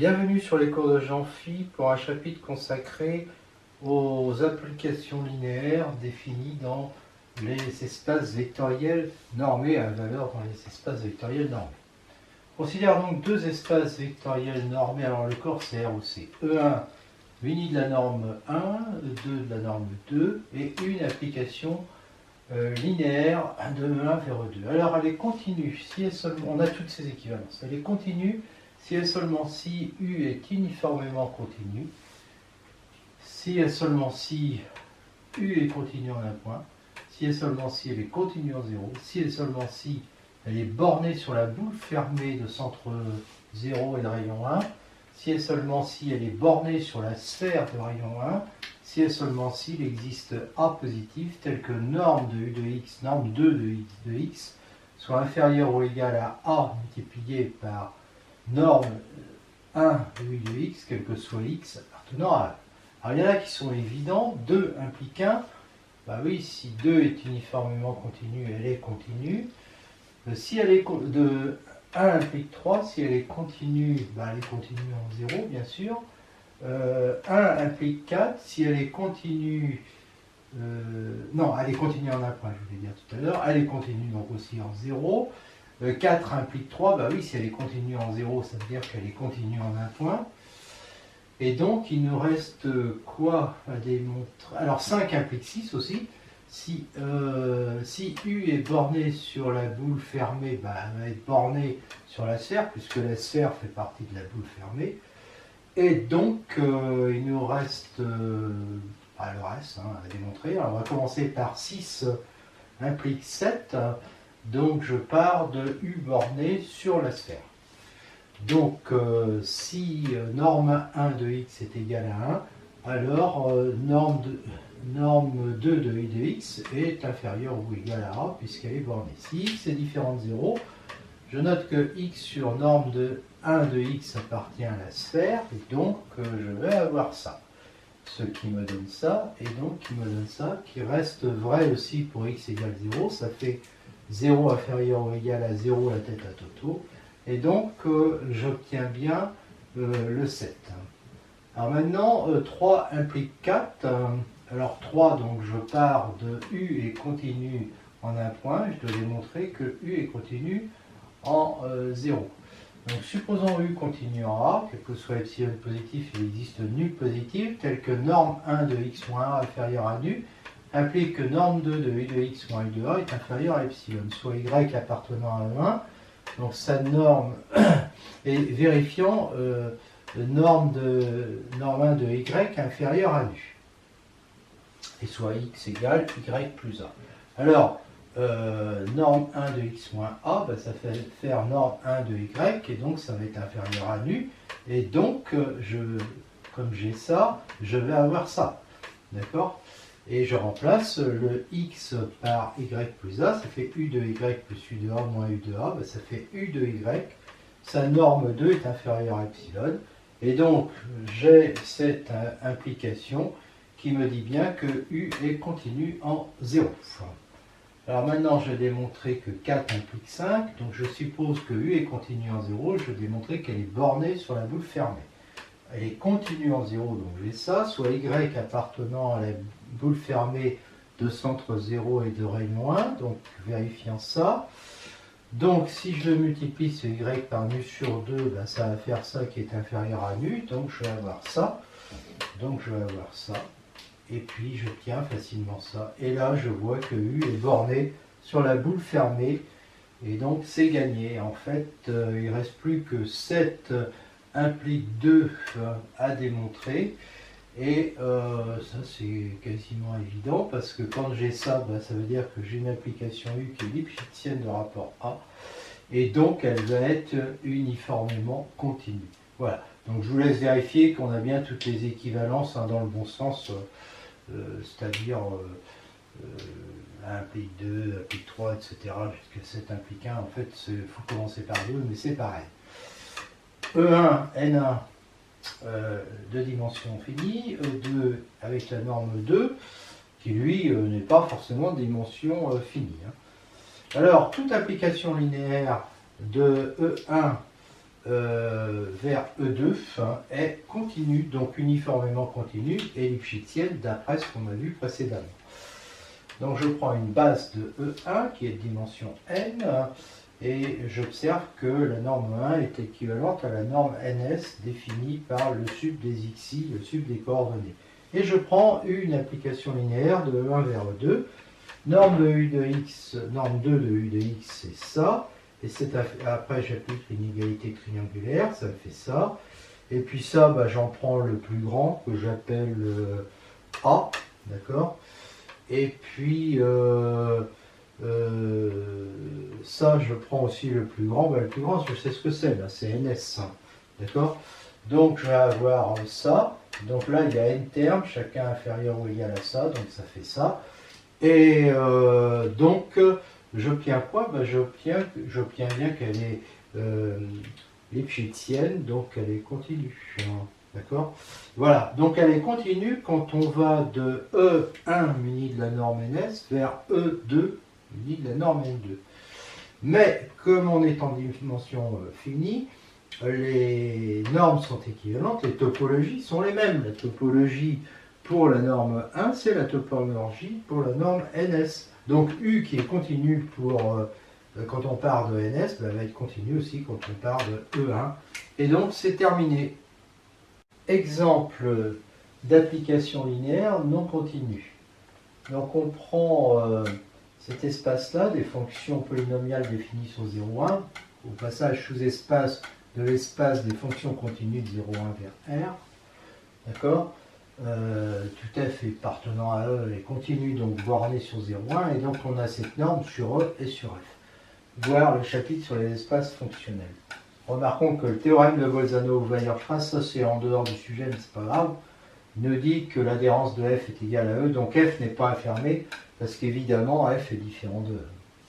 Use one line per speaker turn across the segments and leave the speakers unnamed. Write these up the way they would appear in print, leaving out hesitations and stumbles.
Bienvenue sur les cours de Jean-Phi pour un chapitre consacré aux applications linéaires définies dans les espaces vectoriels normés à valeur dans les espaces vectoriels normés. On considère donc deux espaces vectoriels normés, alors le corps c'est R ou C. E1 muni de la norme 1, E2 de la norme 2 et une application linéaire de E1 vers E2. Alors elle est continue, si et seulement, on a toutes ces équivalences, elle est continue si et seulement si U est uniformément continu, si et seulement si U est continu en un point, si et seulement si elle est continue en 0, si et seulement si elle est bornée sur la boule fermée de centre 0 et de rayon 1, si et seulement si elle est bornée sur la sphère de rayon 1, si et seulement s'il existe A positif tel que norme de U de x, norme 2 de x de x, soit inférieure ou égale à A multiplié par norme 1 de U de x, quel que soit x appartenant à A. Alors il y en a qui sont évidents, 2 implique 1, bah oui, si 2 est uniformément continue, elle est continue. Si elle est de 1 implique 3, si elle est continue, bah elle est continue en 0 bien sûr. 1 implique 4, si elle est continue, non, elle est continue en un point, je voulais dire tout à l'heure, elle est continue donc aussi en 0. 4 implique 3, bah oui, si elle est continue en 0, ça veut dire qu'elle est continue en un point. Et donc, il nous reste quoi à démontrer? Alors, 5 implique 6 aussi. Si U est bornée sur la boule fermée, bah, elle va être bornée sur la sphère, puisque la sphère fait partie de la boule fermée. Et donc, il nous reste le reste à démontrer. Alors, on va commencer par 6 implique 7. Donc, je pars de U borné sur la sphère. Donc, si norme 1 de x est égale à 1, alors norme 2 de u de x est inférieure ou égale à A, puisqu'elle est bornée. Si x est différent de 0, je note que x sur norme de 1 de x appartient à la sphère, et donc je vais avoir ça. Ce qui me donne ça, et donc qui me donne ça, qui reste vrai aussi pour x égale 0, ça fait 0 inférieur ou égal à 0 la tête à Toto, et donc j'obtiens bien le 7. Alors maintenant, 3 implique 4, alors 3, donc je pars de U est continu en un point, je dois démontrer que U est continu en 0. Donc supposons U continue en A, quel que soit epsilon positif, il existe nu positif, tel que norme 1 de x moins A inférieure à nu, implique que norme 2 de u de x moins u de A est inférieure à epsilon, soit y appartenant à 1. Donc sa norme, et vérifiant norme 1 de y inférieure à nu. Et soit x égale y plus a. Alors, norme 1 de x moins a, bah, ça fait faire norme 1 de y, et donc ça va être inférieur à nu. Et donc, comme j'ai ça, je vais avoir ça. D'accord? Et je remplace le x par y plus a, ça fait u de y plus u de a moins u de a, bah ça fait u de y, sa norme 2 est inférieure à epsilon, et donc j'ai cette implication qui me dit bien que u est continu en 0. Alors maintenant je vais démontrer que 4 implique 5, donc je suppose que u est continu en 0, je vais démontrer qu'elle est bornée sur la boule fermée. Elle est continue en 0, donc j'ai ça, soit y appartenant à la boule fermée de centre 0 et de rayon 1, donc vérifiant ça. Donc si je multiplie ce y par nu sur 2, ben, ça va faire ça qui est inférieur à nu, donc je vais avoir ça. Donc je vais avoir ça, et puis je tiens facilement ça. Et là je vois que U est borné sur la boule fermée, et donc c'est gagné. En fait, il ne reste plus que 7 implique 2 à démontrer, et ça c'est quasiment évident parce que quand j'ai ça, bah, ça veut dire que j'ai une application U qui est lipschitzienne de rapport A, et donc elle va être uniformément continue. Voilà, donc je vous laisse vérifier qu'on a bien toutes les équivalences dans le bon sens, c'est-à-dire 1 implique 2, implique 3, etc. jusqu'à 7 implique 1. En fait, il faut commencer par 2, mais c'est pareil. E1, N1 de dimension finie, E2 avec la norme 2, qui lui n'est pas forcément de dimension finie. Alors, toute application linéaire de E1 vers E2 est continue, donc uniformément continue et lipschitzienne d'après ce qu'on a vu précédemment. Donc je prends une base de E1 qui est de dimension n et j'observe que la norme 1 est équivalente à la norme ns définie par le sub des xi, le sub des coordonnées. Et je prends une application linéaire de E1 vers E2. Norme de U de x, norme 2 de U de x, c'est ça. Et après, j'applique l'inégalité triangulaire, ça me fait ça. Et puis ça, bah, j'en prends le plus grand, que j'appelle A, d'accord. Et puis, ça, je prends aussi le plus grand. Bah, le plus grand, je sais ce que c'est, là, c'est NS, d'accord. Donc, je vais avoir ça. Donc là, il y a n termes, chacun inférieur ou égal à ça, donc ça fait ça. Et donc, j'obtiens quoi? Ben, j'obtiens bien qu'elle est lipschitzienne, donc elle est continue. D'accord? Voilà, donc elle est continue quand on va de E1 muni de la norme NS vers E2 muni de la norme N2. Mais comme on est en dimension finie, les normes sont équivalentes, les topologies sont les mêmes. La topologie pour la norme 1, c'est la topologie pour la norme NS. Donc U qui est continue pour quand on part de NS, ben, va être continue aussi quand on part de E1. Et donc c'est terminé. Exemple d'application linéaire non continue. Donc on prend cet espace-là, des fonctions polynomiales définies sur 0,1, au passage sous-espace de l'espace des fonctions continues de 0,1 vers R. D'accord? Tout f est appartenant à E et continue, donc borné sur 0,1, et donc on a cette norme sur E et sur F. Voir le chapitre sur les espaces fonctionnels. Remarquons que le théorème de Bolzano-Weierstrass, ça c'est en dehors du sujet, mais c'est pas grave, nous dit que l'adhérence de F est égale à E, donc F n'est pas infirmé, parce qu'évidemment F est différent de E.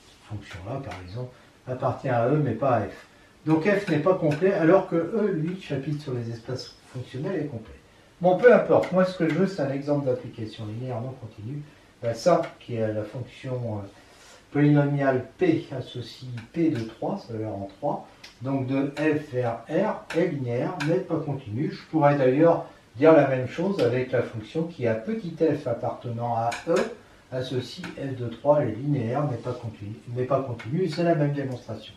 Cette fonction-là, par exemple, appartient à E, mais pas à F. Donc F n'est pas complet, alors que E, lui, chapitre sur les espaces fonctionnels, est complet. Bon, peu importe, moi ce que je veux, c'est un exemple d'application linéaire non continue. Ben, ça, qui est la fonction polynomiale P associe P de 3, ça veut dire en 3, donc de F vers R est linéaire, mais pas continue. Je pourrais d'ailleurs dire la même chose avec la fonction qui a petit f appartenant à E, associe F de 3, elle est linéaire, mais pas continue, c'est la même démonstration.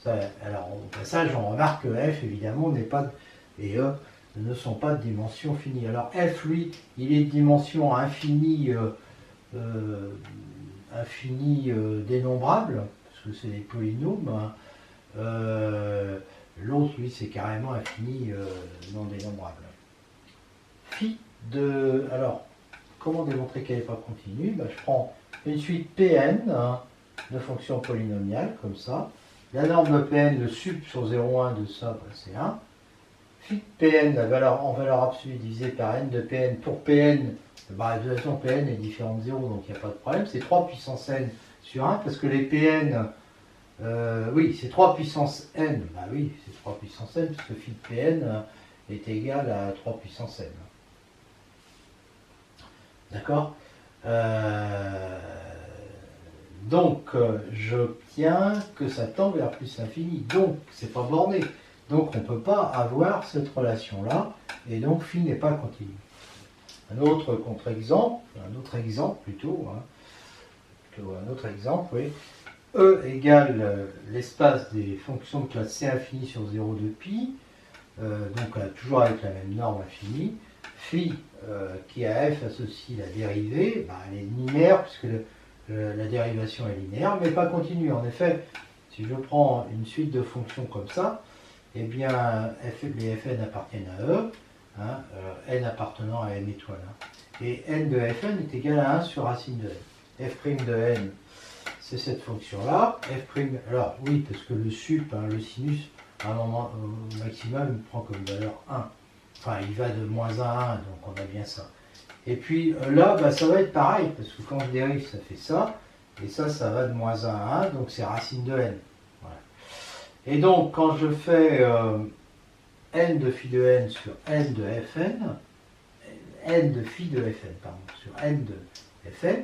Ça, alors au passage, on remarque que F, évidemment, n'est pas, et E ne sont pas de dimension finie. Alors F, lui, il est de dimension infinie, dénombrable, parce que c'est des polynômes. L'autre, lui, c'est carrément infini non dénombrable. Phi de... Alors, comment démontrer qu'elle n'est pas continue? Ben, je prends une suite Pn de fonctions polynomiales, comme ça. La norme de Pn, le sub sur 0,1 de ça, ben, c'est 1. Phi de Pn, la valeur en valeur absolue divisée par n de Pn. Pour Pn, bah, de toute façon, Pn est différent de 0, donc il n'y a pas de problème. C'est 3 puissance n sur 1, parce que les Pn, oui, c'est 3 puissance n. Bah oui, c'est 3 puissance n, puisque phi de Pn est égal à 3 puissance n. D'accord? Donc, j'obtiens que ça tend vers plus l'infini. Donc, c'est pas borné. Donc, on ne peut pas avoir cette relation-là. Et donc, phi n'est pas continu. Un autre contre-exemple, un autre exemple plutôt, un autre exemple, oui. E égale l'espace des fonctions de classe C infinie sur 0 de pi, donc toujours avec la même norme infinie. Phi qui à f associe la dérivée, ben, elle est linéaire puisque la dérivation est linéaire, mais pas continue. En effet, si je prends une suite de fonctions comme ça, eh bien les fn appartiennent à E, n appartenant à m étoile. Et n de fn est égal à 1 sur racine de n. F' de n, c'est cette fonction-là. F', alors oui, parce que le sup, le sinus, à un moment au maximum, il prend comme valeur 1. Enfin, il va de moins 1 à 1, donc on a bien ça. Et puis là, bah, ça va être pareil, parce que quand je dérive, ça fait ça. Et ça, ça va de moins 1 à 1, donc c'est racine de n. Voilà. Et donc, quand je fais n de phi de n sur n de fn, n de phi de fn, pardon, sur n de fn,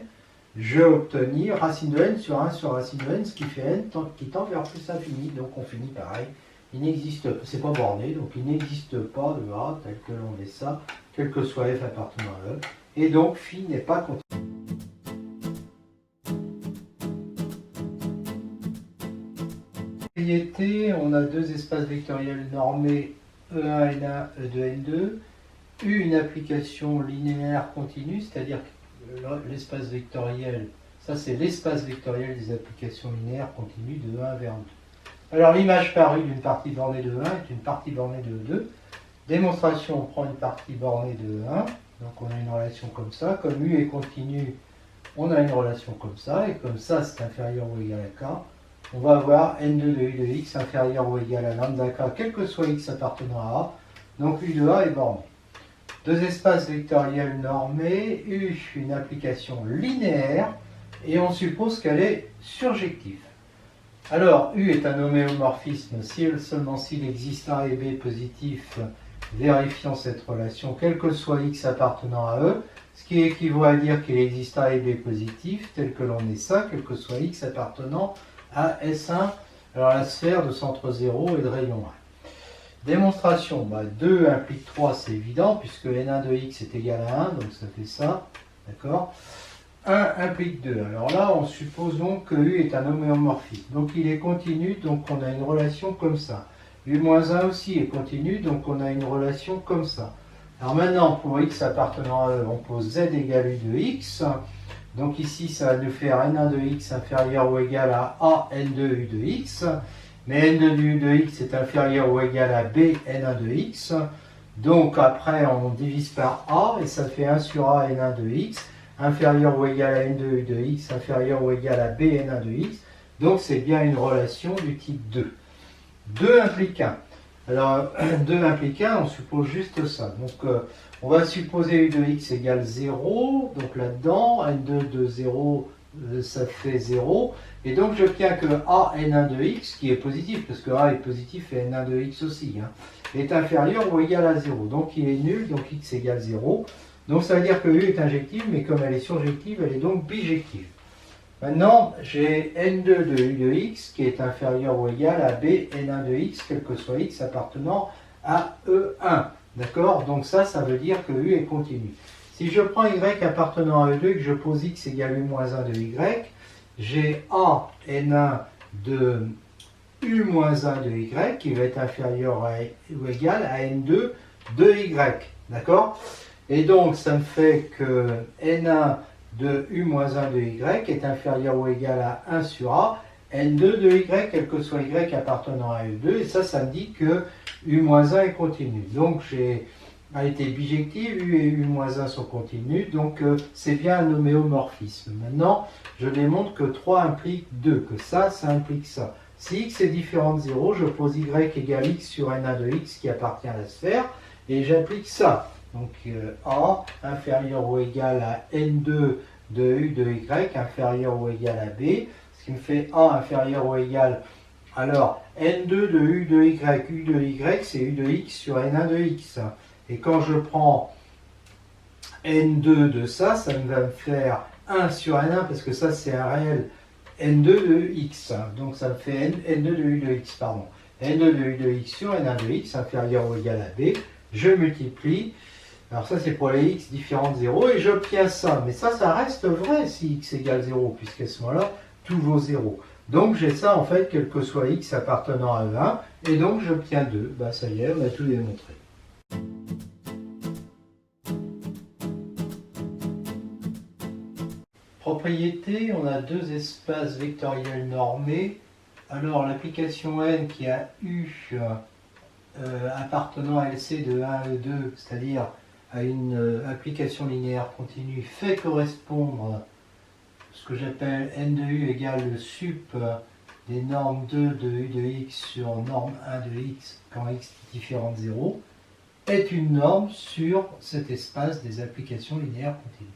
je vais obtenir racine de n sur 1 sur racine de n, ce qui fait n qui tend vers plus infini. Donc on finit pareil il n'existe, c'est pas borné, donc il n'existe pas de A tel que l'on met ça, quel que soit f appartenant à E, et donc phi n'est pas continu. Propriété, on a deux espaces vectoriels normés E1, N1, E2, N2, une application linéaire continue, c'est-à-dire que l'espace vectoriel, ça c'est l'espace vectoriel des applications linéaires continues de 1 vers 2. Alors l'image parue d'une partie bornée de 1 est une partie bornée de 2. Démonstration, on prend une partie bornée de 1, donc on a une relation comme ça. Comme U est continu, on a une relation comme ça, et comme ça c'est inférieur ou égal à K, on va avoir N2 de U de X inférieur ou égal à lambda K, quel que soit X appartenant à A, donc U de A est borné. Deux espaces vectoriels normés, U une application linéaire, et on suppose qu'elle est surjective. Alors, U est un homéomorphisme si et seulement s'il existe A et B positifs, vérifiant cette relation, quel que soit X appartenant à E, ce qui équivaut à dire qu'il existe A et B positifs, tel que l'on est ça, quel que soit X appartenant à S1, alors la sphère de centre 0 et de rayon 1. Démonstration, 2 implique 3, c'est évident, puisque N1 de X est égal à 1, donc ça fait ça, d'accord. 1 implique 2. Alors là, on suppose donc que U est un homéomorphisme. Donc il est continu, donc on a une relation comme ça. U-1 aussi est continu, donc on a une relation comme ça. Alors maintenant, pour X appartenant à E, on pose Z égale U de X. Donc ici, ça va nous faire N1 de X inférieur ou égal à A N2 U de X. Mais N2 de U de X est inférieur ou égal à B N1 de X. Donc après, on divise par A, et ça fait 1 sur A N1 de X, inférieur ou égal à N2 U de X, inférieur ou égal à B N1 de X. Donc c'est bien une relation du type 2. 2 implique 1. Alors 2 implique 1, on suppose juste ça. Donc on va supposer U de X égale 0. Donc là-dedans, N2 de 0, ça fait 0. Et donc j'obtiens que A N1 de X, qui est positif, parce que A est positif et N1 de X aussi, est inférieur ou égal à 0. Donc il est nul, donc X égale 0. Donc ça veut dire que U est injective, mais comme elle est surjective, elle est donc bijective. Maintenant, j'ai N2 de U de X qui est inférieur ou égal à B N1 de X, quel que soit X appartenant à E1. D'accord? Donc ça veut dire que U est continu. Si je prends Y appartenant à E2 et que je pose X égale U-1 de Y, j'ai A N1 de U-1 de Y qui va être inférieur ou égal à N2 de Y. D'accord? Et donc, ça me fait que N1 de U-1 de Y est inférieur ou égal à 1 sur A, N2 de Y, quel que soit Y appartenant à U2, et ça me dit que U-1 est continu. Donc, j'ai été bijective, U et U-1 sont continus, donc c'est bien un homéomorphisme. Maintenant, je démontre que 3 implique 2, que ça implique ça. Si X est différent de 0, je pose Y égale X sur N1 de X qui appartient à la sphère, et j'applique ça. Donc A inférieur ou égal à N2 de U de Y inférieur ou égal à B, ce qui me fait A inférieur ou égal, alors N2 de U de Y, U de Y c'est U de X sur N1 de X. Et quand je prends N2 de ça va me faire 1 sur N1 parce que ça c'est un réel N2 de X. Donc ça me fait N2 de U de X, pardon. N2 de U de X sur N1 de X inférieur ou égal à B. Je multiplie. Alors ça c'est pour les X différents de 0 et j'obtiens ça. Mais ça reste vrai si X égale 0 puisqu'à ce moment-là, tout vaut 0. Donc j'ai ça en fait quel que soit X appartenant à E1 et donc j'obtiens 2. Ça y est, on a tout démontré. Propriété, on a deux espaces vectoriels normés. Alors l'application N qui a U appartenant à LC de 1 à E2, c'est-à-dire à une application linéaire continue, fait correspondre ce que j'appelle N de U égale le sup des normes 2 de U de X sur norme 1 de X quand X est différent de 0, est une norme sur cet espace des applications linéaires continues.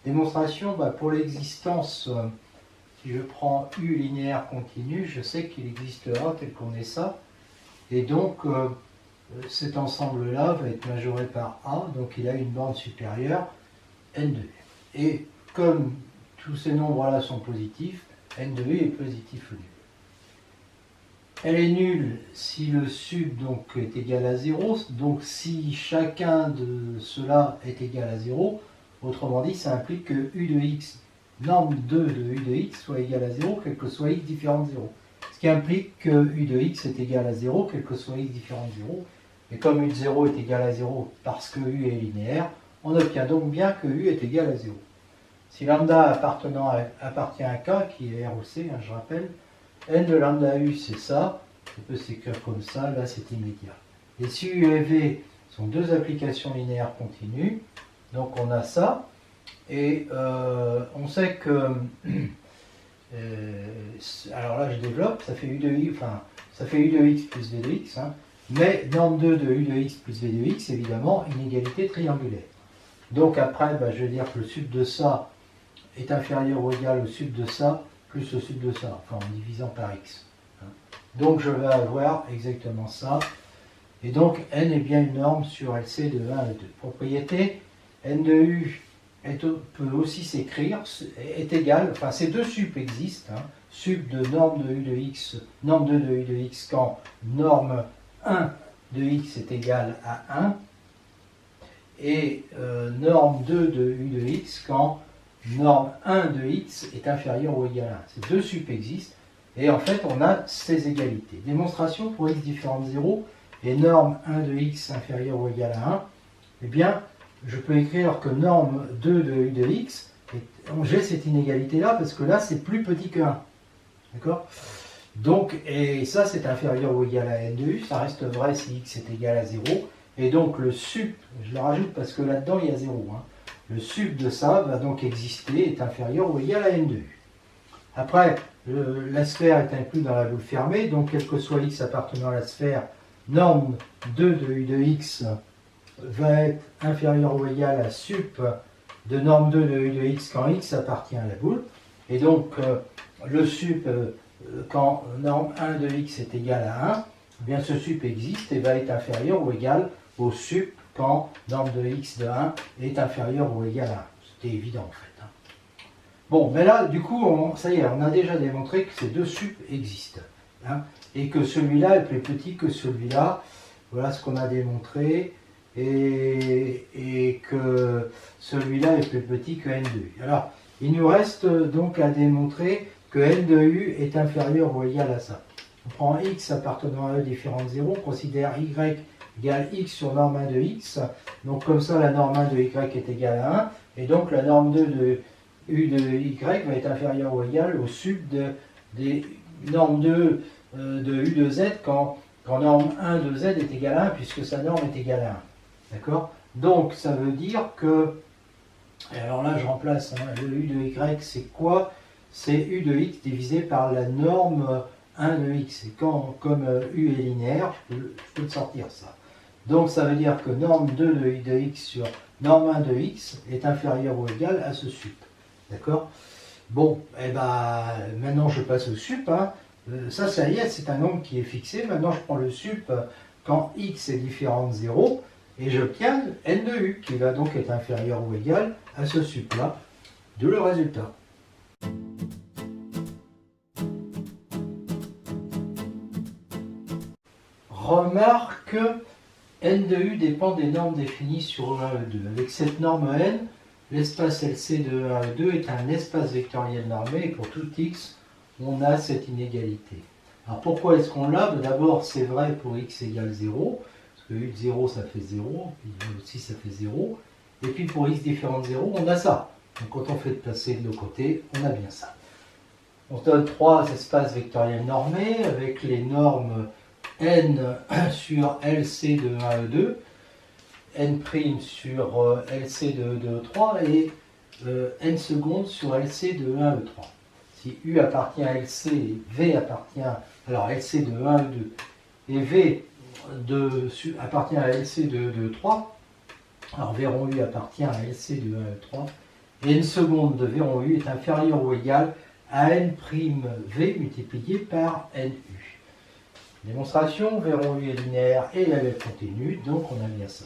Démonstration, pour l'existence, si je prends U linéaire continu, je sais qu'il existera tel qu'on est ça, et donc cet ensemble-là va être majoré par A, donc il a une borne supérieure, N de U. Et comme tous ces nombres-là sont positifs, N de U est positif au début. Elle est nulle si le sub donc, est égal à 0. Donc si chacun de ceux-là est égal à 0, autrement dit, ça implique que u de x, norme 2 de u de x soit égal à 0, quel que soit x différent de 0. Ce qui implique que u de x est égal à 0, quel que soit x différent de 0. Et comme u de 0 est égal à 0 parce que u est linéaire, on obtient donc bien que u est égal à 0. Si lambda appartient à k, qui est R ou C, hein, je rappelle, n de lambda u c'est ça, on peut s'écrire comme ça, là c'est immédiat. Et si u et v sont deux applications linéaires continues, donc on a ça, et on sait que, alors là je développe, ça fait u de x, enfin, ça fait u de x plus v de x, hein, mais norme 2 de u de x plus v de x, évidemment, inégalité triangulaire. Donc après, je vais dire que le sub de ça est inférieur ou égal au sub de ça, plus le sub de ça, enfin en divisant par x. Donc je vais avoir exactement ça. Et donc n est bien une norme sur LC de 1 à 2. Propriété, n de u peut aussi s'écrire, est égal, enfin ces deux sup existent, hein, sup de norme de u de x, norme 2 de u de x quand norme 1 de x est égal à 1, et norme 2 de u de x quand norme 1 de x est inférieur ou égal à 1. Ces deux sup existent, et en fait on a ces égalités. Démonstration pour x différent de 0 et norme 1 de x inférieur ou égal à 1, eh bien je peux écrire que norme 2 de u de x, j'ai cette inégalité là parce que là c'est plus petit que 1. D'accord? Donc, et ça c'est inférieur ou égal à n de u, ça reste vrai si x est égal à 0, et donc le sup, je le rajoute parce que là-dedans il y a 0, hein, le sup de ça va donc exister, est inférieur ou égal à n de u. Après, la sphère est inclue dans la boule fermée, donc quel que soit x appartenant à la sphère, norme 2 de u de x va être inférieur ou égal à sup de norme 2 de u de x quand x appartient à la boule. Et donc, le sup, quand norme 1 de x est égal à 1, eh bien ce sup existe et va être inférieur ou égal au sup quand norme de x de 1 est inférieur ou égal à 1. C'était évident en fait. Hein. Bon, mais là, du coup, ça y est, on a déjà démontré que ces deux sup existent. Hein, et que celui-là est plus petit que celui-là. Voilà ce qu'on a démontré. Et que celui-là est plus petit que n de u. Alors, il nous reste donc à démontrer que n de u est inférieur ou égal à ça. On prend x appartenant à e différent de 0, on considère y égale x sur norme 1 de x. Donc comme ça, la norme 1 de y est égale à 1. Et donc la norme 2 de u de y va être inférieure ou égale au sub des normes 2 de u de z quand norme 1 de z est égale à 1, puisque sa norme est égale à 1. D'accord? Donc ça veut dire que, et alors là je remplace, hein, le u de y c'est quoi? C'est u de x divisé par la norme 1 de x. Et comme u est linéaire, je peux le sortir ça. Donc ça veut dire que norme 2 de u de x sur norme 1 de x est inférieure ou égale à ce sup. D'accord? Bon, et maintenant je passe au sup. Hein. Ça y est, c'est un nombre qui est fixé. Maintenant je prends le sup quand x est différent de 0. Et j'obtiens n de u, qui va donc être inférieur ou égal à ce sup-là, d'où le résultat. Remarque, n de u dépend des normes définies sur E1 et E2. Avec cette norme n, l'espace LC de E1 et E2 est un espace vectoriel normé, et pour tout x, on a cette inégalité. Alors pourquoi est-ce qu'on l'a? D'abord, c'est vrai pour x égale 0, parce que u de 0 ça fait 0, puis u aussi ça fait 0, et puis pour x différent de 0 on a ça. Donc quand on fait passer de l'autre côté, on a bien ça. On donne trois espaces vectoriels normés avec les normes n sur LC de 1 et 2, n' sur LC de 2 et 3 et n secondes sur LC de 1 et 3. Si u appartient à LC et v appartient, alors LC de 1 et 2, et v appartient à LC de 3, alors V rond U appartient à LC de 1 et 3, et n seconde de V rond U est inférieur ou égal à n'(v) multiplié par NU. Démonstration, V rond U est linéaire et la lèvre continue, donc on a bien ça.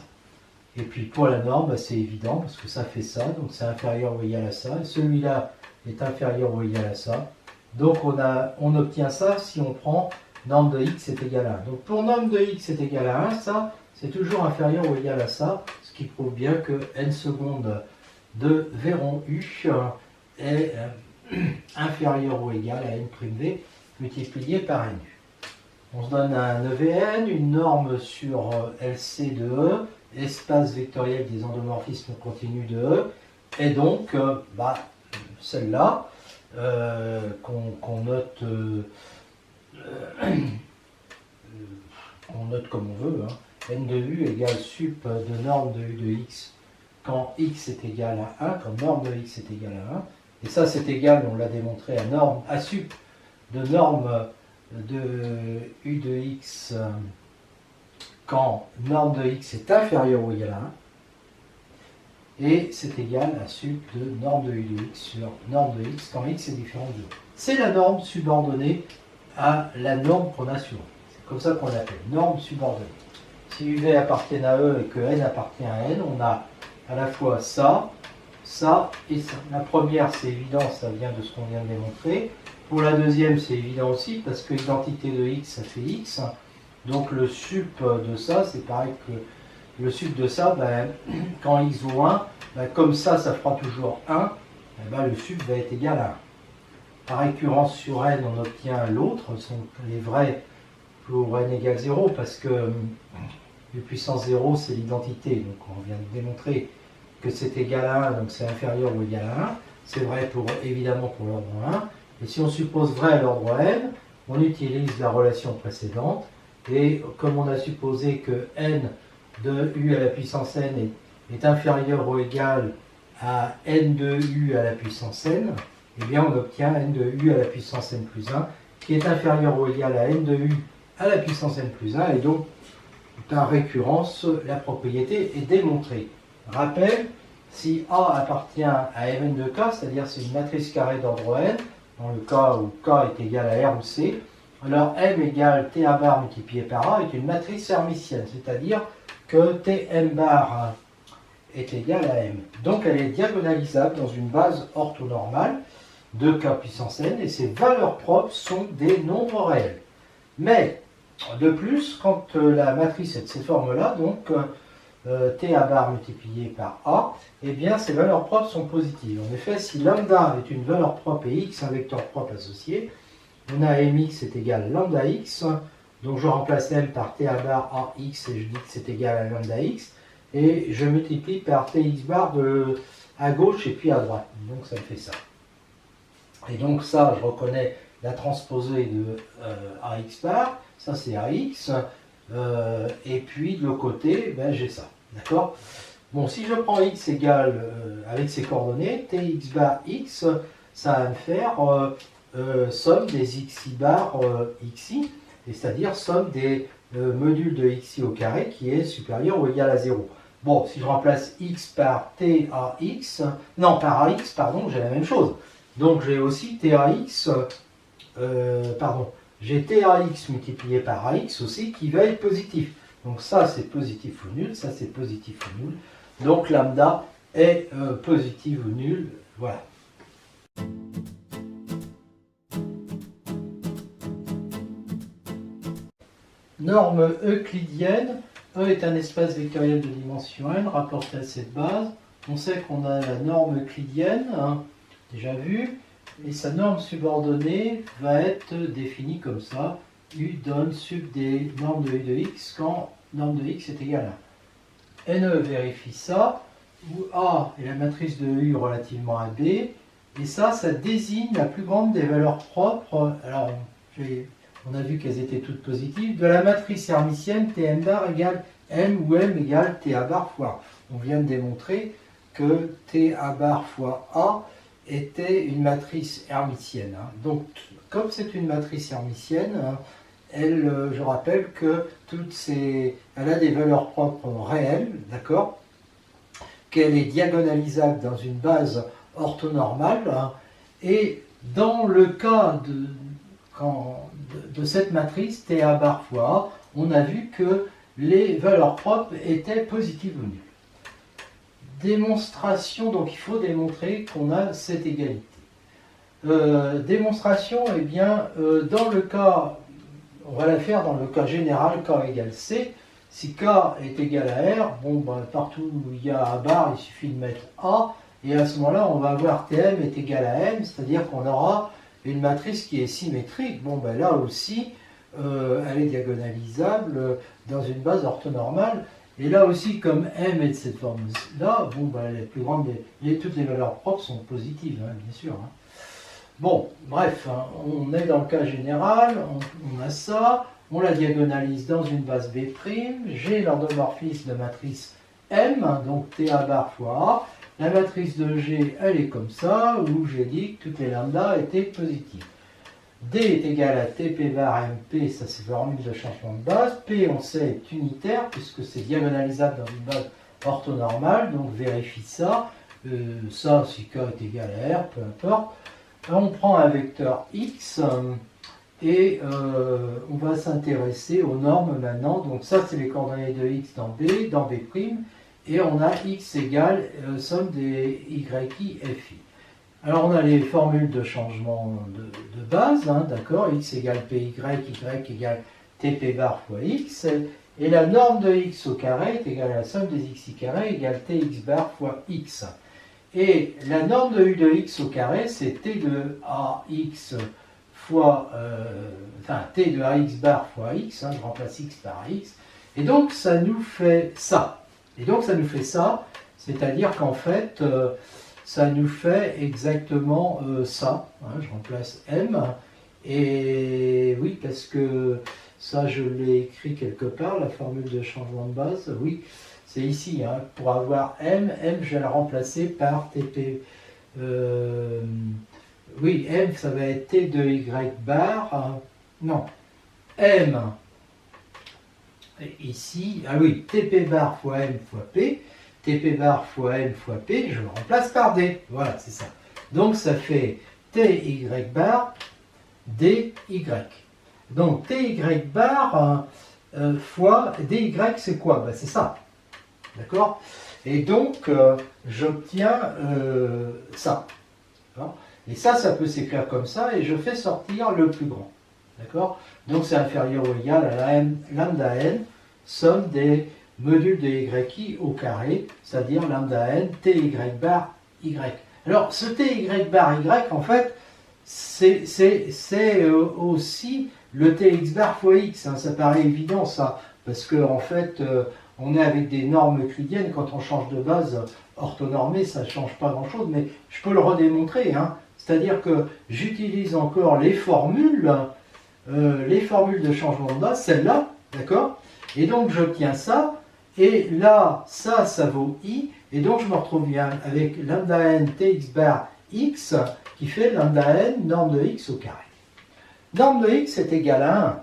Et puis pour la norme, c'est évident, parce que ça fait ça, donc c'est inférieur ou égal à ça, celui-là est inférieur ou égal à ça, donc on obtient ça si on prend norme de x est égal à 1. Donc pour norme de x est égal à 1, ça, c'est toujours inférieur ou égal à ça, ce qui prouve bien que n secondes de v rond u est inférieur ou égal à n'V multiplié par nu. On se donne un EVN, une norme sur LC de E, espace vectoriel des endomorphismes continus de E, et donc celle-là qu'on note, on note comme on veut, hein. N de U égale sup de norme de U de X quand X est égal à 1, quand norme de X est égal à 1. Et ça, c'est égal, on l'a démontré, à sup de norme de U de X quand norme de X est inférieure ou égal à 1. Et c'est égal à sup de norme de U de X sur norme de X quand X est différent de 1. C'est la norme subordonnée à la norme qu'on a sur E. C'est comme ça qu'on l'appelle, norme subordonnée. Si UV appartient à E et que N appartient à N, on a à la fois ça et ça. La première, c'est évident, ça vient de ce qu'on vient de démontrer. Pour la deuxième, c'est évident aussi, parce que l'identité de X, ça fait X. Donc le sup de ça, c'est pareil que le sup de ça, quand X vaut 1, comme ça fera toujours 1, le sup va être égal à 1. Par récurrence sur N, on obtient l'autre, les vrais pour N égale 0, parce que U puissance 0, c'est l'identité. Donc on vient de démontrer que c'est égal à 1, donc c'est inférieur ou égal à 1. C'est vrai évidemment pour l'ordre 1. Et si on suppose vrai à l'ordre n, on utilise la relation précédente. Et comme on a supposé que n de u à la puissance n est inférieur ou égal à n de u à la puissance n, eh bien on obtient n de u à la puissance n plus 1, qui est inférieur ou égal à n de u à la puissance n plus 1. Et donc, par récurrence, la propriété est démontrée. Rappel, si A appartient à Mn de K, c'est-à-dire c'est une matrice carrée d'ordre n, dans le cas où K est égal à R ou C, alors M égale Ta bar multiplié par A est une matrice hermitienne, c'est-à-dire que Tm bar est égal à M. Donc elle est diagonalisable dans une base orthonormale de K puissance n, et ses valeurs propres sont des nombres réels. Mais, de plus, quand la matrice est de cette forme-là, donc Ta bar multiplié par A, eh bien ses valeurs propres sont positives. En effet, si lambda est une valeur propre et x un vecteur propre associé, on a mx est égal à lambda x, donc je remplace m par Ta bar ax et je dis que c'est égal à lambda x, et je multiplie par Tx bar à gauche et puis à droite. Donc ça me fait ça. Et donc ça, je reconnais la transposée de Ax bar, ça c'est Ax, et puis de l'autre côté, j'ai ça. D'accord? Bon, si je prends x égale, avec ses coordonnées, Tx bar x, ça va me faire somme des xi bar xi, c'est-à-dire somme des modules de xi au carré qui est supérieur ou égal à 0. Bon, si je remplace x par Tax, non, par Ax, pardon, j'ai la même chose. Donc j'ai aussi Tax, j'ai Tax multiplié par Ax aussi qui va être positif. Donc ça c'est positif ou nul, ça c'est positif ou nul. Donc lambda est positif ou nul, voilà. Norme euclidienne. E est un espace vectoriel de dimension n rapporté à cette base. On sait qu'on a la norme euclidienne, déjà vu, et sa norme subordonnée va être définie comme ça. U donne sub des normes de U de x quand norme de x est égale à 1. NE vérifie ça, où A est la matrice de U relativement à B, et ça désigne la plus grande des valeurs propres. Alors, on a vu qu'elles étaient toutes positives, de la matrice hermitienne Tm bar égale M ou M égale Ta bar fois. On vient de démontrer que Ta bar fois A était une matrice hermitienne. Donc, comme c'est une matrice hermitienne, je rappelle que elle a des valeurs propres réelles, d'accord, qu'elle est diagonalisable dans une base orthonormale, et dans le cas de cette matrice Ta bar fois A, on a vu que les valeurs propres étaient positives ou nulles. Démonstration, donc il faut démontrer qu'on a cette égalité. Démonstration, eh bien, dans le cas, on va la faire dans le cas général K égale C. Si K est égal à R, bon, ben, partout où il y a A bar, il suffit de mettre A. Et à ce moment-là, on va avoir Tm est égal à M, c'est-à-dire qu'on aura une matrice qui est symétrique. Bon, ben là aussi, elle est diagonalisable dans une base orthonormale. Et là aussi, comme M est de cette forme-là, bon, ben, les plus grandes, toutes les valeurs propres sont positives, hein, bien sûr. Hein. Bon, bref, hein, on est dans le cas général, on a ça, on la diagonalise dans une base B', j'ai l'endomorphisme de matrice M, donc TA bar fois A. La matrice de G, elle est comme ça, où j'ai dit que toutes les lambdas étaient positives. D est égal à TP bar MP, ça c'est formule de changement de base. P, on sait, est unitaire, puisque c'est diagonalisable dans une base orthonormale, donc vérifie ça. Ça, si K est égal à R, peu importe. On prend un vecteur X, et on va s'intéresser aux normes maintenant. Donc ça, c'est les coordonnées de X dans B', et on a X égale somme des YI FI. Alors on a les formules de changement de base, hein, d'accord, X égale PY, Y égale TP bar fois X, et la norme de X au carré est égale à la somme des XI carré égale TX bar fois X. Et la norme de U de X au carré, c'est T de AX fois, T de AX bar fois X, hein, je remplace X par AX, et donc ça nous fait ça. Et donc ça nous fait ça, c'est-à-dire qu'en fait, ça nous fait exactement ça. Hein, je remplace M, et oui, parce que ça je l'ai écrit quelque part, la formule de changement de base, oui, c'est ici, hein, pour avoir M, je vais la remplacer par TP. Oui, M, ça va être T de Y bar, non, M, ici, ah oui, TP bar fois M fois P, TP bar fois M fois P, je le remplace par D, voilà, c'est ça. Donc ça fait TY bar DY. Donc TY bar fois DY, c'est quoi? Ben, c'est ça. D'accord? Et donc, j'obtiens ça. Et ça peut s'écrire comme ça, et je fais sortir le plus grand. D'accord? Donc, c'est inférieur ou égal à la lambda n, somme des modules de YI au carré, c'est-à-dire lambda n, TY bar Y. Alors, ce TY bar Y, en fait, c'est aussi le TX bar fois X. Hein, ça paraît évident, ça, parce que, en fait, on est avec des normes euclidiennes, quand on change de base orthonormée, ça ne change pas grand-chose, mais je peux le redémontrer. Hein. C'est-à-dire que j'utilise encore les formules de changement de base, celle-là, d'accord? Et donc j'obtiens ça, et là, ça vaut I, et donc je me retrouve bien avec lambda n tx bar x, qui fait lambda n norme de x au carré. Norme de x est égale à 1.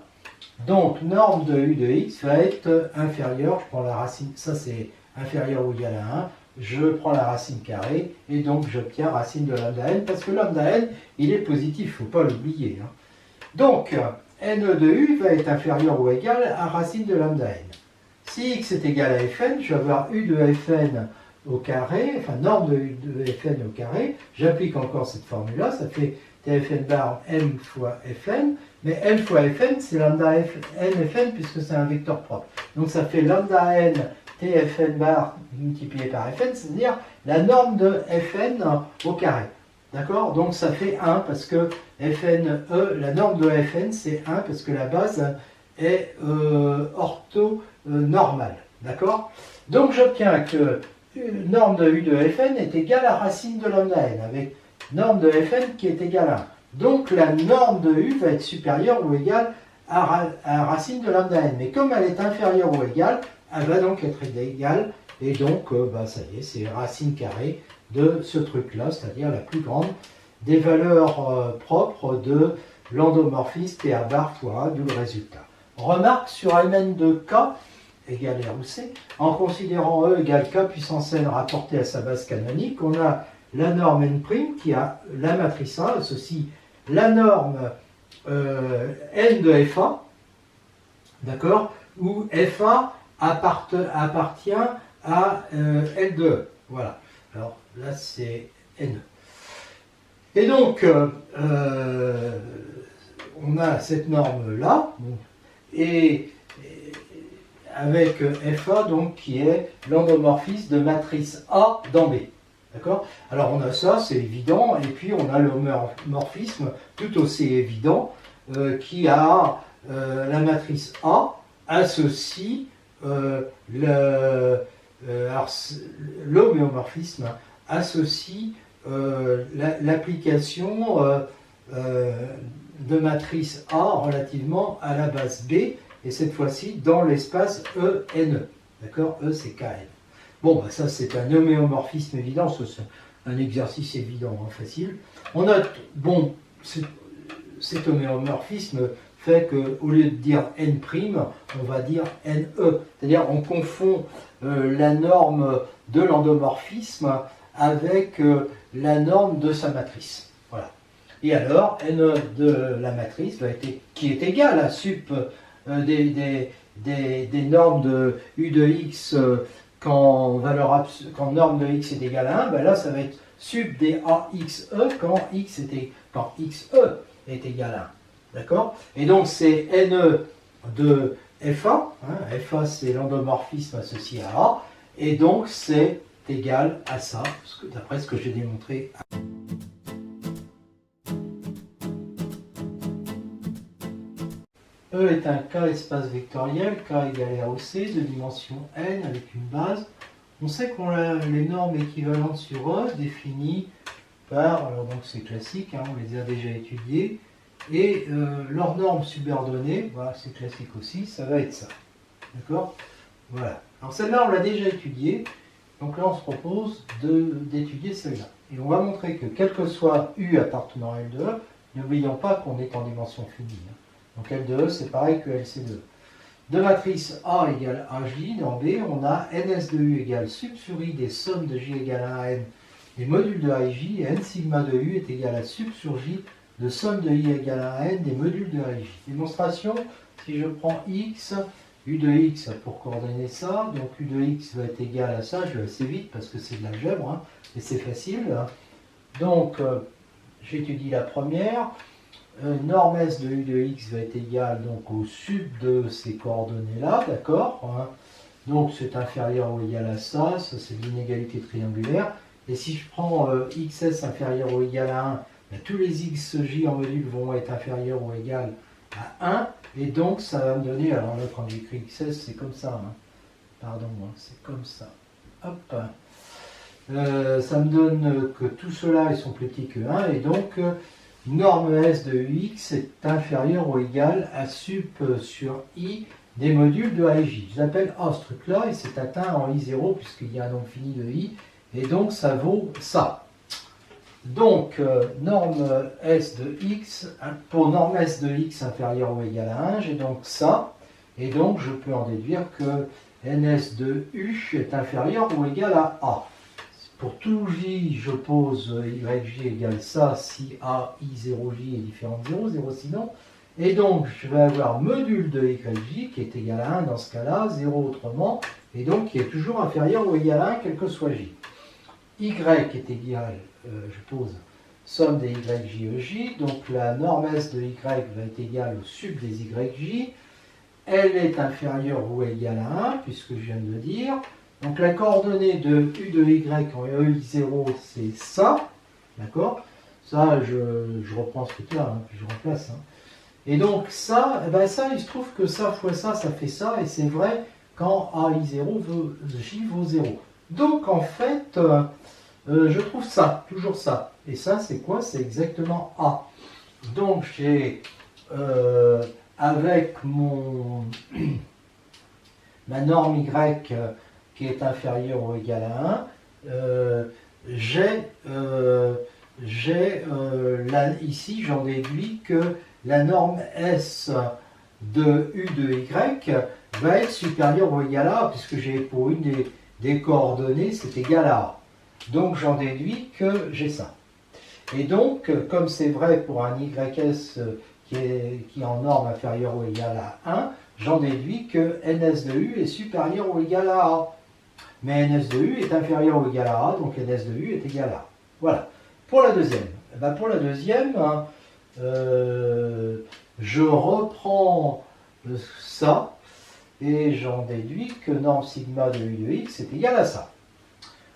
Donc, norme de U de X va être inférieure, je prends la racine, ça c'est inférieur ou égal à 1, je prends la racine carrée, et donc j'obtiens racine de lambda n, parce que lambda n, il est positif, il ne faut pas l'oublier. Hein. Donc, n de U va être inférieur ou égal à racine de lambda n. Si x est égal à fn, je vais avoir U de fn au carré, enfin norme de U de fn au carré, j'applique encore cette formule-là, ça fait tfn bar m fois fn, mais m fois fn, c'est lambda n fn puisque c'est un vecteur propre. Donc ça fait lambda n tfn bar multiplié par fn, c'est-à-dire la norme de fn au carré. D'accord? Donc ça fait 1 parce que la norme de fn c'est 1 parce que la base est orthonormale. D'accord? Donc j'obtiens que norme de u de fn est égale à racine de lambda n avec norme de fn qui est égale à 1. Donc la norme de u va être supérieure ou égale à racine de lambda n. Mais comme elle est inférieure ou égale, elle va donc être égale. Et donc, ça y est, c'est racine carrée de ce truc-là, c'est-à-dire la plus grande des valeurs propres de l'endomorphisme P A bar fois A, d'où le résultat. Remarque sur Mn de K égale R ou C, en considérant E égale K puissance n rapporté à sa base canonique, on a la norme n' qui a la matrice A, ceci la norme n de FA, d'accord, où FA appartient à L de E. Voilà. Alors là c'est N. Et donc on a cette norme là, bon, et avec FA, donc, qui est l'endomorphisme de matrice A dans B. D'accord? Alors on a ça, c'est évident, et puis on a l'homomorphisme tout aussi évident, qui a la matrice A associe l'homéomorphisme associe l'application de matrice A relativement à la base B, et cette fois-ci dans l'espace ENE. D'accord? E, c'est KN. Bon, bah ça c'est un homéomorphisme évident, c'est un exercice évident, hein, facile. On note, bon, cet homéomorphisme fait qu'au lieu de dire N', on va dire NE. C'est-à-dire on confond la norme de l'endomorphisme avec la norme de sa matrice. Voilà. Et alors, NE de la matrice va être, qui est égale à sup des normes de U de X quand norme de X est égale à 1, ben là ça va être sup des AXE quand XE est égal à 1. D'accord? Et donc c'est NE de FA, hein, FA c'est l'endomorphisme associé à A, et donc c'est égal à ça, d'après ce que j'ai démontré. E est un K espace vectoriel, K égale à ROC, de dimension n avec une base. On sait qu'on a les normes équivalentes sur E définies par, alors donc c'est classique, hein, on les a déjà étudiées, et leurs normes subordonnées, voilà, c'est classique aussi, ça va être ça. D'accord? Voilà. Alors celle-là, on l'a déjà étudiée, donc là on se propose d'étudier celle-là. Et on va montrer que quel que soit U appartenant à L de E, n'oublions pas qu'on est en dimension finie. Hein. Donc L de E, c'est pareil que LC de E. De matrice A égale AJ, dans B, on a NS de U égale sup sur I des sommes de J égale à N des modules de A et J, et N sigma de U est égal à sup sur J de somme de I égale à N des modules de A et J. Démonstration, si je prends X, U de X pour coordonner ça, donc U de X va être égal à ça, je vais assez vite parce que c'est de l'algèbre, hein, et c'est facile. Hein. Donc, j'étudie la première. Norme S de U de X va être égal donc au sub de ces coordonnées-là, d'accord, hein. Donc c'est inférieur ou égal à ça, ça c'est l'inégalité triangulaire. Et si je prends XS inférieur ou égal à 1, ben, tous les XJ en module vont être inférieurs ou égal à 1, et donc ça va me donner, alors là quand j'écris XS c'est comme ça, hein. Pardon, hein, c'est comme ça, hop, ça me donne que tout cela ils sont plus petits que 1, et donc norme S de Ux est inférieure ou égale à sup sur I des modules de A et J. Je l'appelle A ce truc-là, et c'est atteint en I0 puisqu'il y a un nombre fini de I, et donc ça vaut ça. Donc norme S de X, pour norme S de X inférieure ou égale à 1, j'ai donc ça, et donc je peux en déduire que NS de U est inférieur ou égal à A. Pour tout J, je pose YJ égale ça si A, I0J est différent de 0, 0 sinon. Et donc, je vais avoir module de YJ qui est égal à 1 dans ce cas-là, 0 autrement, et donc qui est toujours inférieur ou égal à 1, quel que soit J. Y est égal, je pose somme des YJ, donc la norme S de Y va être égale au sub des YJ. Elle est inférieure ou égale à 1, puisque je viens de le dire. Donc la coordonnée de U de Y en EI0, c'est ça, d'accord? Ça, je reprends ce truc-là, hein, puis je remplace. Hein. Et donc ça, eh ben ça, il se trouve que ça fois ça, ça fait ça, et c'est vrai quand AI0 J vaut 0. Donc en fait, je trouve ça, toujours ça. Et ça, c'est quoi? C'est exactement A. Donc j'ai, avec ma norme Y, qui est inférieur ou égal à 1, ici j'en déduis que la norme S de U de Y va être supérieure ou égale à A, puisque j'ai pour une des coordonnées, c'est égal à A. Donc j'en déduis que j'ai ça. Et donc, comme c'est vrai pour un YS qui est en norme inférieure ou égale à 1, j'en déduis que NS de U est supérieur ou égal à A. Mais NS de U est inférieur ou égal à A, donc NS de U est égal à A. Voilà. Pour la deuxième, je reprends ça, et j'en déduis que norme sigma de u de x est égal à ça.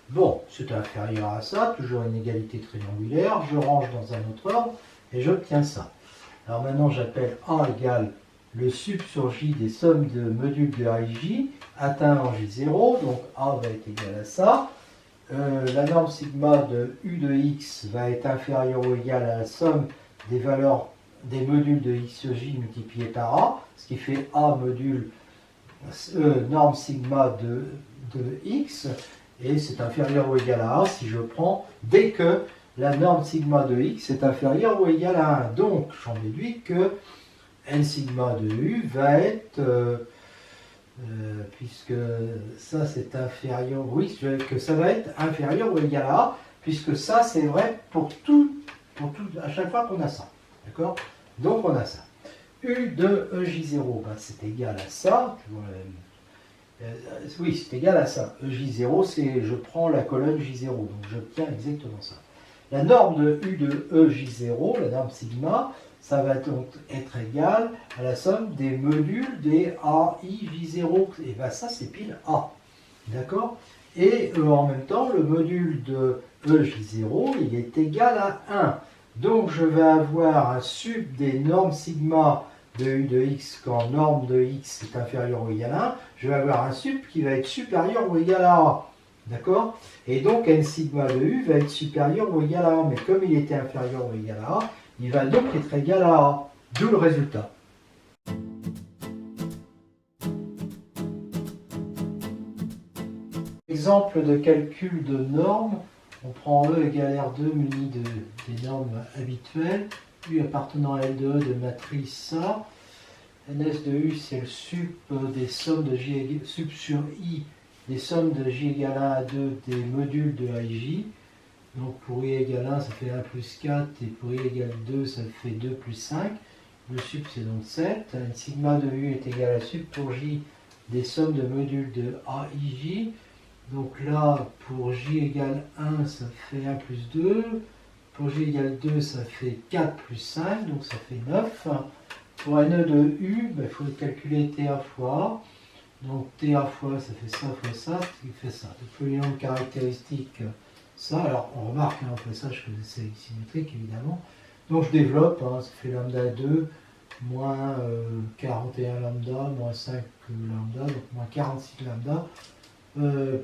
Bon, c'est inférieur à ça, toujours une égalité triangulaire, je range dans un autre ordre, et j'obtiens ça. Alors maintenant, j'appelle A égale le sub sur J des sommes de modules de A et J, atteint en J0, donc A va être égal à ça. La norme sigma de U de X va être inférieure ou égale à la somme des valeurs des modules de X sur J multiplié par A, ce qui fait A module norme sigma de X, et c'est inférieur ou égal à 1 si je prends dès que la norme sigma de X est inférieure ou égale à 1. Donc, j'en déduis que n sigma de U va être, puisque ça c'est inférieur, oui, que ça va être inférieur ou égal à A, puisque ça c'est vrai pour tout, à chaque fois qu'on a ça. D'accord? Donc on a ça. U de EJ0, ben, c'est égal à ça. Oui, c'est égal à ça. EJ0, c'est je prends la colonne J0, donc j'obtiens exactement ça. La norme de U de EJ0, la norme sigma, ça va donc être égal à la somme des modules des AIJ0. Et bien ça, c'est pile A. D'accord? Et en même temps, le module de EJ0, il est égal à 1. Donc je vais avoir un sub des normes sigma de U de X quand norme de X est inférieure ou égale à 1. Je vais avoir un sub qui va être supérieur ou égal à A. D'accord? Et donc n sigma de U va être supérieur ou égal à 1. Mais comme il était inférieur ou égal à A, il va donc être égal à A. D'où le résultat. Exemple de calcul de normes. On prend E égale R2 muni des normes habituelles. U appartenant à L de E de matrice A. NS de U, c'est le sup des sommes de J sup sur I des sommes de J égale 1 à 2 des modules de A et J. Donc pour I égale 1, ça fait 1 plus 4, et pour I égale 2, ça fait 2 plus 5. Le sup, c'est donc 7. N sigma de U est égal à sup pour J des sommes de modules de A et J. Donc là, pour J égale 1, ça fait 1 plus 2. Pour J égale 2, ça fait 4 plus 5, donc ça fait 9. Pour NE de U, il faut calculer TA fois A. Donc TA fois, ça fait ça fois ça, ce qui fait ça. Le polynôme caractéristique, ça. Alors on remarque, au passage, que c'est symétrique, évidemment. Donc je développe, ça fait lambda 2, moins 41 lambda, moins 5 lambda, donc moins 46 lambda.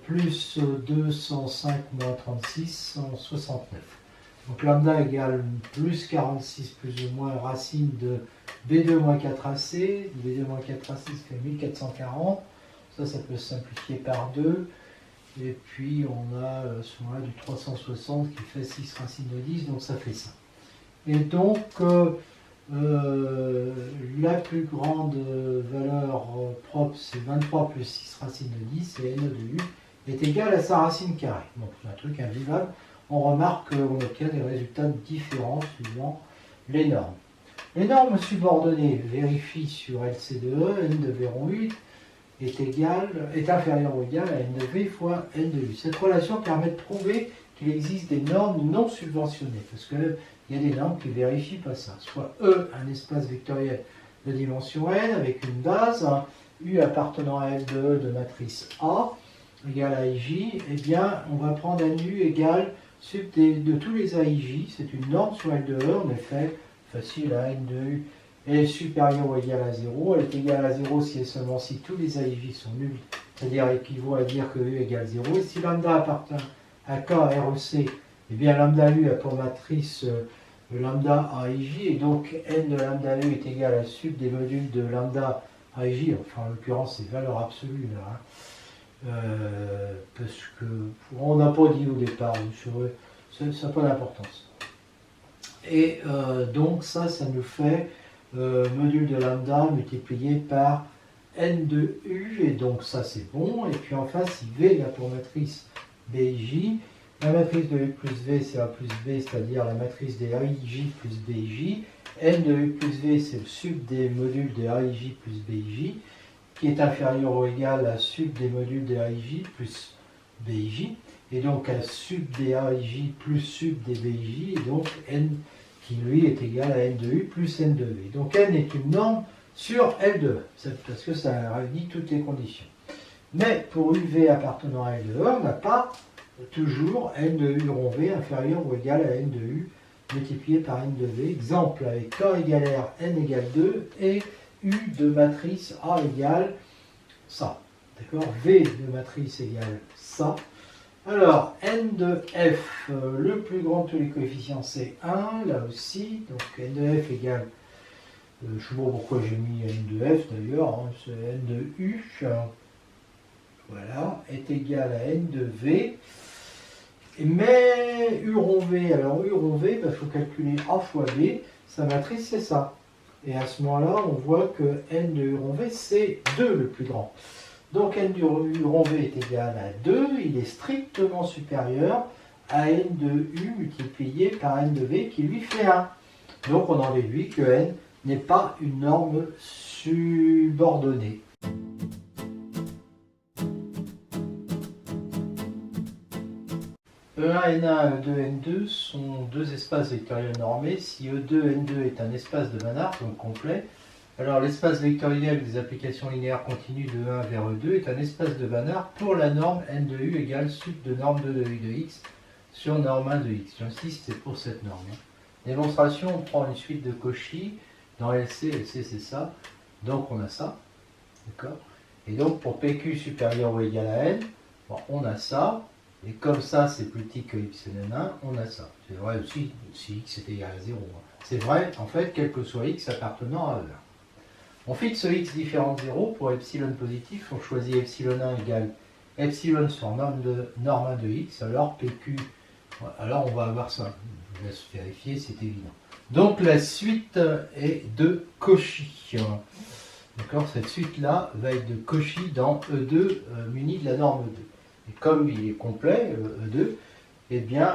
Plus 205 moins 36, 169. Donc lambda égale plus 46 plus ou moins racine de B2 moins 4AC. B2 moins 4AC, ça fait 1440. Ça peut se simplifier par 2. Et puis on a ce moment-là du 360 qui fait 6 racine de 10, donc ça fait ça. Et donc la plus grande valeur propre, c'est 23 plus 6 racine de 10, et N de U est égal à sa racine carrée. Donc c'est un truc invivable. On remarque qu'on obtient des résultats différents suivant les normes. Les normes subordonnées vérifient sur LC de E, N de V rond U est inférieur ou égal à N de V fois N de U. Cette relation permet de prouver qu'il existe des normes non subventionnées, parce qu'il y a des normes qui ne vérifient pas ça. Soit E, un espace vectoriel de dimension n avec une base, U appartenant à L de E de matrice A, égale à IJ, eh bien, on va prendre un U égale sup de tous les AIJ. C'est une norme sur L de E, en effet, facile à N de U est supérieure ou égale à 0. Elle est égale à 0 si et seulement si tous les AIJ sont nuls, c'est-à-dire équivaut à dire que U égale 0. Et si lambda appartient à K REC, eh bien lambda U a pour matrice lambda AIJ, et donc N de lambda U est égal à sup des modules de lambda AIJ, enfin en l'occurrence c'est valeur absolue là, parce que on n'a pas dit au départ, ça n'a pas d'importance. Et donc ça nous fait module de lambda multiplié par n de u, et donc ça c'est bon. Et puis enfin, si V a pour matrice BIJ, la matrice de U plus V c'est A plus B, c'est-à-dire la matrice des AIJ plus BIJ. N de U plus V c'est le sub des modules de AIJ plus BIJ, qui est inférieur ou égal à sub des modules de AIJ plus BIJ, et donc à sub des AIJ plus sub des BIJ, et donc N qui lui est égal à N de U plus N de V. Donc N est une norme sur L2E, parce que ça réunit toutes les conditions. Mais pour UV appartenant à L2E, on n'a pas toujours n de U rond V inférieur ou égal à n de U multiplié par n de V. Exemple avec K égale R, n égale 2 et U de matrice A égale ça. D'accord? V de matrice égale ça. Alors, n de f, le plus grand de tous les coefficients, c'est 1, là aussi. Donc, n de f égale, je ne sais pas pourquoi j'ai mis n de f d'ailleurs, hein, c'est n de u, voilà, est égal à n de v. Mais u rond v, alors u rond v, il faut calculer a fois b, sa matrice c'est ça. Et à ce moment-là, on voit que n de u rond v, c'est 2 le plus grand. Donc n de u rond v est égal à 2, il est strictement supérieur à n de u multiplié par n de v qui lui fait 1. Donc on en déduit que n n'est pas une norme subordonnée. E1, N1, E2, N2 sont deux espaces vectoriels normés. Si E2, N2 est un espace de Banach, donc complet, alors l'espace vectoriel des applications linéaires continues de 1 vers E2 est un espace de Banach pour la norme N de U égale sub de norme 2 de U de X sur norme 1 de X. J'insiste, c'est pour cette norme. Démonstration, on prend une suite de Cauchy. Dans LC c'est ça. Donc on a ça. D'accord? Et donc pour PQ supérieur ou égal à N, bon, on a ça. Et comme ça, c'est plus petit que epsilon1, on a ça. C'est vrai aussi si x est égal à 0. C'est vrai, en fait, quel que soit x appartenant à E1. On fixe x différent de 0 pour epsilon positif. On choisit epsilon1 égale epsilon sur norme 1 de x. Alors PQ, alors on va avoir ça. Je vous laisse vérifier, c'est évident. Donc la suite est de Cauchy. D'accord, cette suite-là va être de Cauchy dans E2 muni de la norme 2. Et comme il est complet, E2, eh bien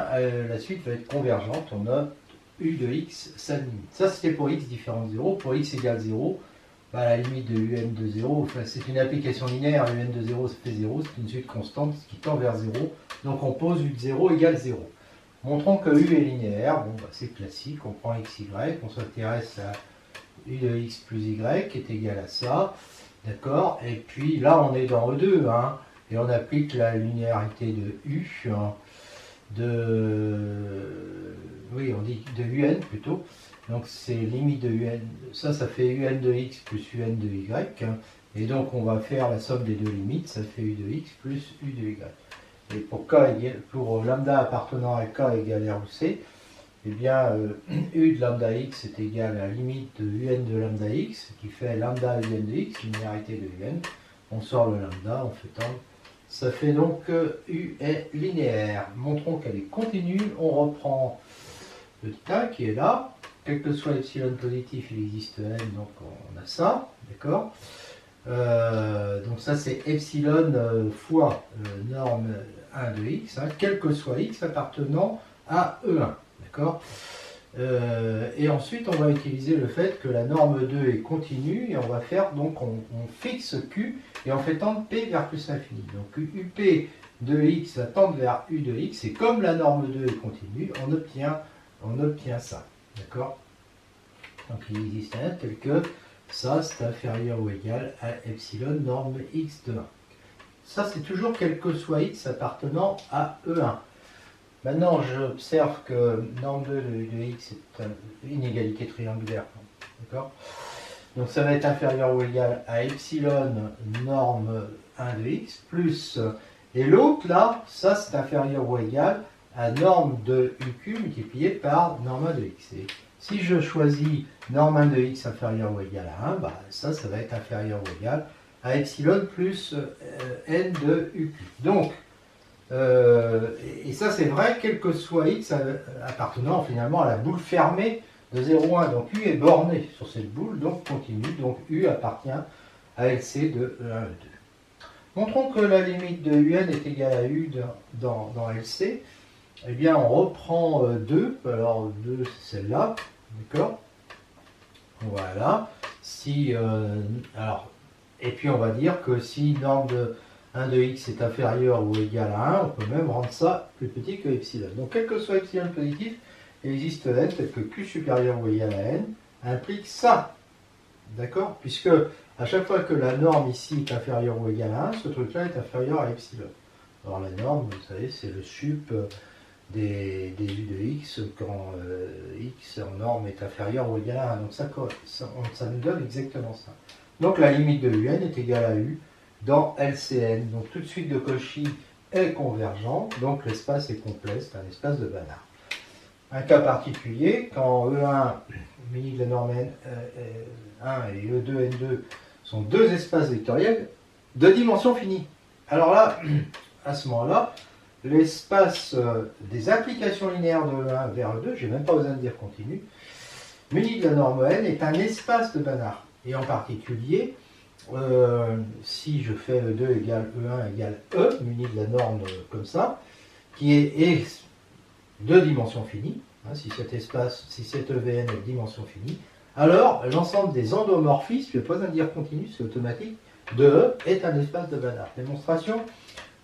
la suite va être convergente. On a U de x, sa limite. Ça c'était pour x différent de 0. Pour x égale 0, bah, la limite de un de 0, enfin, c'est une application linéaire, un de 0 ça fait 0, c'est une suite constante qui tend vers 0. Donc on pose U de 0 égale 0. Montrons que U est linéaire, bon, bah, c'est classique, on prend xy, on s'intéresse à U de x plus y qui est égal à ça. D'accord? Et puis là on est dans E2, hein. Et on applique la linéarité de U, oui, on dit de UN plutôt. Donc c'est limite de UN, ça fait UN de x plus UN de y. Et donc on va faire la somme des deux limites, ça fait U de x plus U de y. Et pour lambda appartenant à k égale R ou C, eh bien U de lambda x est égal à la limite de UN de lambda x, qui fait lambda UN de x, linéarité de UN. On sort le lambda, on fait tendre. Ça fait donc que U est linéaire. Montrons qu'elle est continue. On reprend petit a qui est là. Quel que soit epsilon positif, il existe n, donc on a ça. D'accord? Donc ça c'est epsilon fois norme 1 de x, hein, quel que soit x appartenant à E1. D'accord? Et ensuite on va utiliser le fait que la norme 2 est continue et on va faire donc on fixe Q et on fait tendre P vers plus infini. Donc UP de x va tendre vers U de x et comme la norme 2 est continue, on obtient ça. D'accord? Donc il existe un tel que ça c'est inférieur ou égal à epsilon norme x de 1. Ça c'est toujours quel que soit x appartenant à E1. Maintenant, j'observe que norme 2 de x est une inégalité triangulaire. D'accord? Donc ça va être inférieur ou égal à epsilon norme 1 de x plus, et l'autre là, ça c'est inférieur ou égal à norme de uq multiplié par norme 1 de x. Et si je choisis norme 1 de x inférieur ou égal à 1, bah, ça va être inférieur ou égal à epsilon plus n de uq. Donc, et ça c'est vrai quel que soit x appartenant finalement à la boule fermée de 0,1. Donc U est borné sur cette boule, donc continue. Donc U appartient à LC de E1, E2. Montrons que la limite de UN est égale à U dans LC. Eh bien on reprend 2, alors 2 c'est celle-là, d'accord? Voilà. Si, et puis on va dire que si norme de 1 de x est inférieur ou égal à 1, on peut même rendre ça plus petit que epsilon. Donc quel que soit epsilon positif, il existe n tel que q supérieur ou égal à n implique ça. D'accord? Puisque à chaque fois que la norme ici est inférieure ou égale à 1, ce truc-là est inférieur à epsilon. Alors la norme, vous savez, c'est le sup des u de x quand x en norme est inférieur ou égal à 1. Donc ça nous donne exactement ça. Donc la limite de un est égale à u dans LCN. Donc tout de suite de Cauchy est convergent, donc l'espace est complet, c'est un espace de Banach. Un cas particulier, quand E1, mini de la norme N1 et E2, N2 sont deux espaces vectoriels de dimension finie. Alors là, à ce moment-là, l'espace des applications linéaires de E1 vers E2, je n'ai même pas besoin de dire continu, muni de la norme N est un espace de Banach. Et en particulier, si je fais E2 égale E1 égale E, muni de la norme comme ça, qui est de dimension finie, hein, si cet espace, si cet EVN est de dimension finie, alors l'ensemble des endomorphismes, je n'ai pas besoin de dire continu, c'est automatique, de E est un espace de Banach. Démonstration,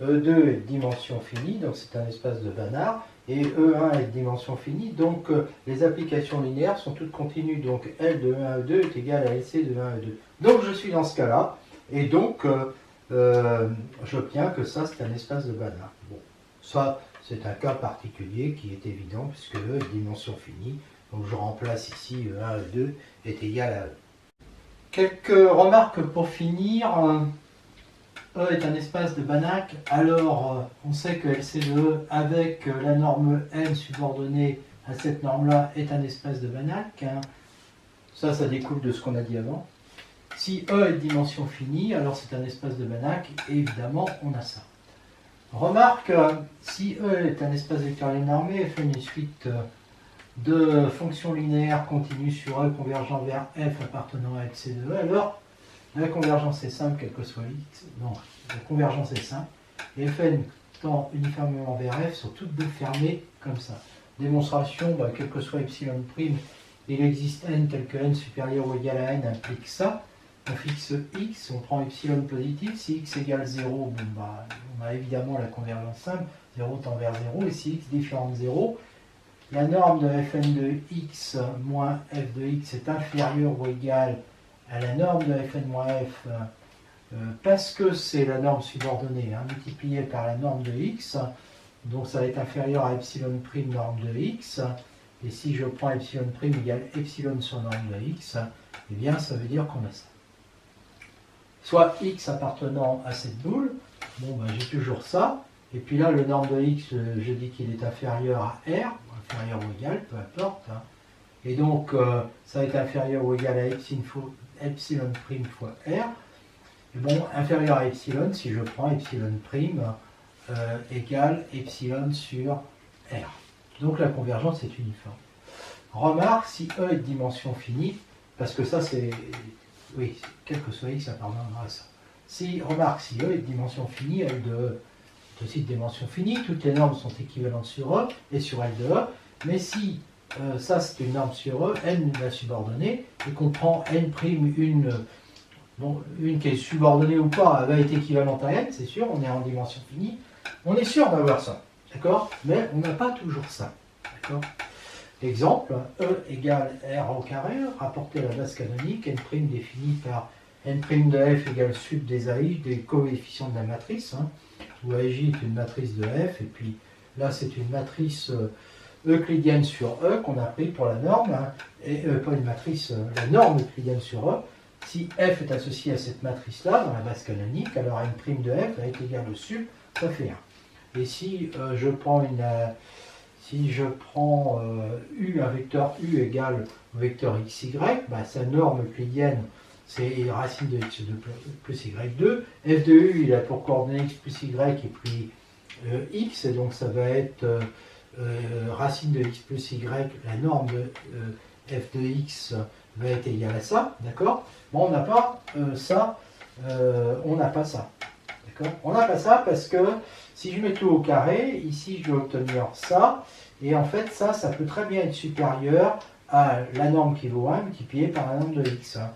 E2 est de dimension finie, donc c'est un espace de Banach, et E1 est de dimension finie, donc les applications linéaires sont toutes continues, donc L de E1 à E2 est égal à LC de 1 à E2. Donc je suis dans ce cas-là, et donc j'obtiens que ça c'est un espace de Banach. Bon, ça c'est un cas particulier qui est évident, puisque E est de dimension finie, donc je remplace ici E1 à E2 est égal à E. Quelques remarques pour finir. E est un espace de Banach, alors on sait que LC de E avec la norme n subordonnée à cette norme-là est un espace de Banach. Hein. Ça découle de ce qu'on a dit avant. Si E est de dimension finie, alors c'est un espace de Banach, et évidemment on a ça. Remarque, si E est un espace vectoriel normé, fait une suite de fonctions linéaires continues sur E convergeant vers f appartenant à LC de E, alors la convergence est simple, quel que soit x. Non, la convergence est simple. Et Fn tend uniformément vers f sur toutes boucles fermées comme ça. Démonstration, quel que soit epsilon prime, il existe n tel que n supérieur ou égal à n implique ça. On fixe x, on prend epsilon positif. Si x égale 0, on a évidemment la convergence simple. 0 tend vers 0. Et si x différent de 0, la norme de fn de x moins f de x est inférieure ou égale à la norme de fn-f, parce que c'est la norme subordonnée, hein, multipliée par la norme de x, donc ça va être inférieur à epsilon prime norme de x, et si je prends epsilon prime égale epsilon sur norme de x, eh bien ça veut dire qu'on a ça. Soit x appartenant à cette boule, j'ai toujours ça, et puis là le norme de x, je dis qu'il est inférieur à r, inférieur ou égal, peu importe, hein. Et donc ça va être inférieur ou égal à epsilon prime fois r. Et inférieur à epsilon, si je prends epsilon prime égale epsilon sur r. Donc la convergence est uniforme. Remarque, si E est de dimension finie, parce que ça c'est... Oui, quel que soit x, ça pardonnera à ça. Remarque, si E est de dimension finie, L de E est aussi de dimension finie, toutes les normes sont équivalentes sur E et sur L de E, mais si ça c'est une norme sur E, n la subordonnée, et qu'on prend n', une qui est subordonnée ou pas, elle va être équivalente à n, c'est sûr, on est en dimension finie, on est sûr d'avoir ça, d'accord? Mais on n'a pas toujours ça, d'accord? Exemple, E égale R au carré, rapporté à la base canonique, n' définie par n' de f égale sub des AI, des coefficients de la matrice, hein, où AJ est une matrice de f, et puis là c'est une matrice euclidienne sur E qu'on a pris pour la norme, hein, et pas une matrice, la norme euclidienne sur E. Si f est associé à cette matrice-là, dans la base canonique, alors n' de f va être égal au sub, ça fait 1. Et si je prends U, un vecteur U égale au vecteur xy, sa norme euclidienne, c'est racine de x2 plus y2. F de U, il a pour coordonnée x plus y et puis x, et donc ça va être racine de x plus y, la norme de f de x va être égale à ça, d'accord? On n'a pas ça, on n'a pas ça, d'accord? On n'a pas ça parce que si je mets tout au carré, ici je vais obtenir ça, et en fait ça peut très bien être supérieur à la norme qui vaut 1 multipliée par la norme de x. Hein.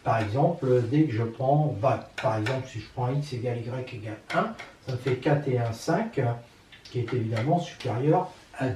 Par exemple, dès que je prends, par exemple si je prends x égale y égale 1, ça me fait 4 et 1, 5, qui est évidemment supérieur à 2.